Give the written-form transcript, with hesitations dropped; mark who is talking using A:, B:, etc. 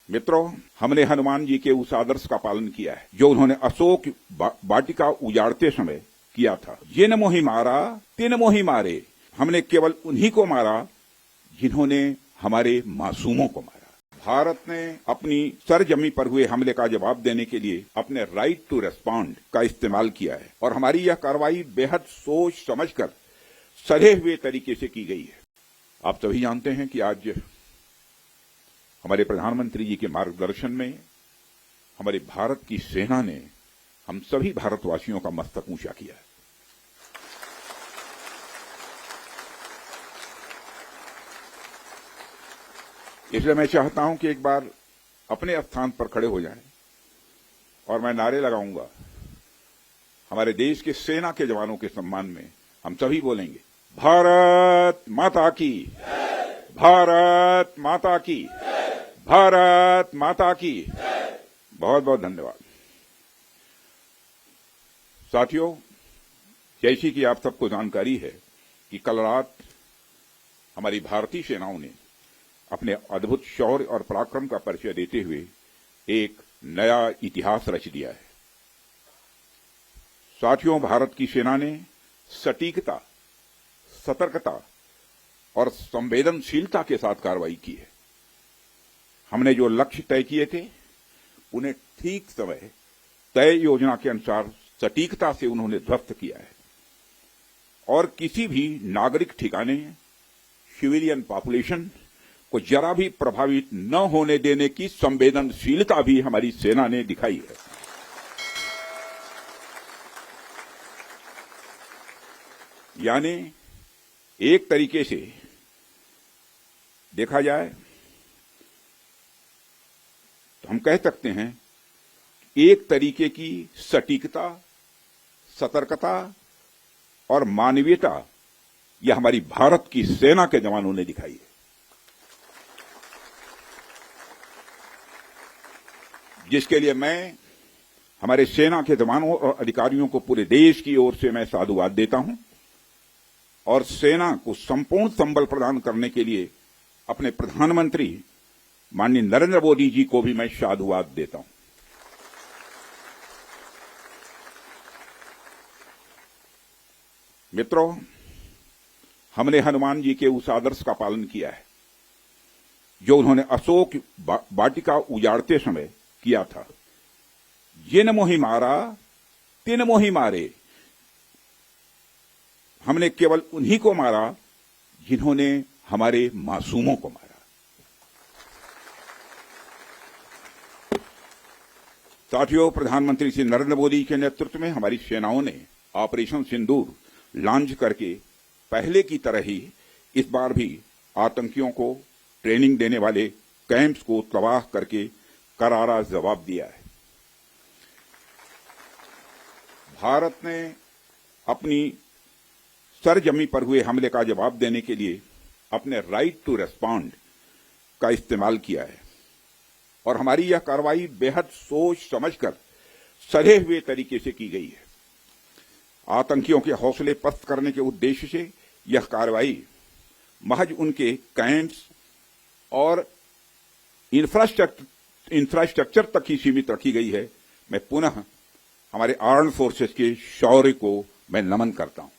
A: मित्रों, हमने हनुमान जी के उस आदर्श का पालन किया है जो उन्होंने अशोक वाटिका उजाड़ते समय किया था। जिन मोहि मारा तिन मोहि मारे, हमने केवल उन्हीं को मारा जिन्होंने हमारे मासूमों को मारा। भारत ने अपनी सरजमी पर हुए हमले का जवाब देने के लिए अपने राइट टू रेस्पॉन्ड का इस्तेमाल किया है और हमारी यह कार्रवाई बेहद सोच समझकर सधे हुए तरीके से की गई है। आप सभी जानते हैं कि आज हमारे प्रधानमंत्री जी के मार्गदर्शन में हमारे भारत की सेना ने हम सभी भारतवासियों का मस्तक ऊंचा किया है। इसलिए मैं चाहता हूं कि एक बार अपने स्थान पर खड़े हो जाएं और मैं नारे लगाऊंगा। हमारे देश के सेना के जवानों के सम्मान में हम सभी बोलेंगे, भारत माता की, भारत माता की, भारत माता की। बहुत बहुत धन्यवाद। साथियों, जैसी कि आप सबको जानकारी है कि कल रात हमारी भारतीय सेनाओं ने अपने अद्भुत शौर्य और पराक्रम का परिचय देते हुए एक नया इतिहास रच दिया है। साथियों, भारत की सेना ने सटीकता, सतर्कता और संवेदनशीलता के साथ कार्रवाई की है। हमने जो लक्ष्य तय किए थे उन्हें ठीक समय तय योजना के अनुसार सटीकता से उन्होंने ध्वस्त किया है और किसी भी नागरिक ठिकाने, सिविलियन पॉपुलेशन को जरा भी प्रभावित न होने देने की संवेदनशीलता भी हमारी सेना ने दिखाई है। यानी एक तरीके से देखा जाए तो हम कह सकते हैं एक तरीके की सटीकता, सतर्कता और मानवीयता यह हमारी भारत की सेना के जवानों ने दिखाई है, जिसके लिए मैं हमारे सेना के जवानों और अधिकारियों को पूरे देश की ओर से मैं साधुवाद देता हूं और सेना को संपूर्ण संबल प्रदान करने के लिए अपने प्रधानमंत्री माननीय नरेंद्र मोदी जी को भी मैं साधुवाद देता हूं। मित्रों, हमने हनुमान जी के उस आदर्श का पालन किया है जो उन्होंने अशोक वाटिका उजाड़ते समय किया था। जिन मोहि मारा तिन मोहि मारे, हमने केवल उन्हीं को मारा जिन्होंने हमारे मासूमों को मारा। साथियों, प्रधानमंत्री श्री नरेंद्र मोदी के नेतृत्व में हमारी सेनाओं ने ऑपरेशन सिंदूर लॉन्च करके पहले की तरह ही इस बार भी आतंकियों को ट्रेनिंग देने वाले कैंप्स को तबाह करके करारा जवाब दिया है। भारत ने अपनी सरजमी पर हुए हमले का जवाब देने के लिए अपने राइट टू रेस्पॉन्ड का इस्तेमाल किया है और हमारी यह कार्रवाई बेहद सोच समझकर सधे हुए तरीके से की गई है। आतंकियों के हौसले पस्त करने के उद्देश्य से यह कार्रवाई महज उनके कैंप्स और इंफ्रास्ट्रक्चर तक ही सीमित रखी गई है। मैं पुनः हमारे आर्म्ड फोर्सेस के शौर्य को मैं नमन करता हूं।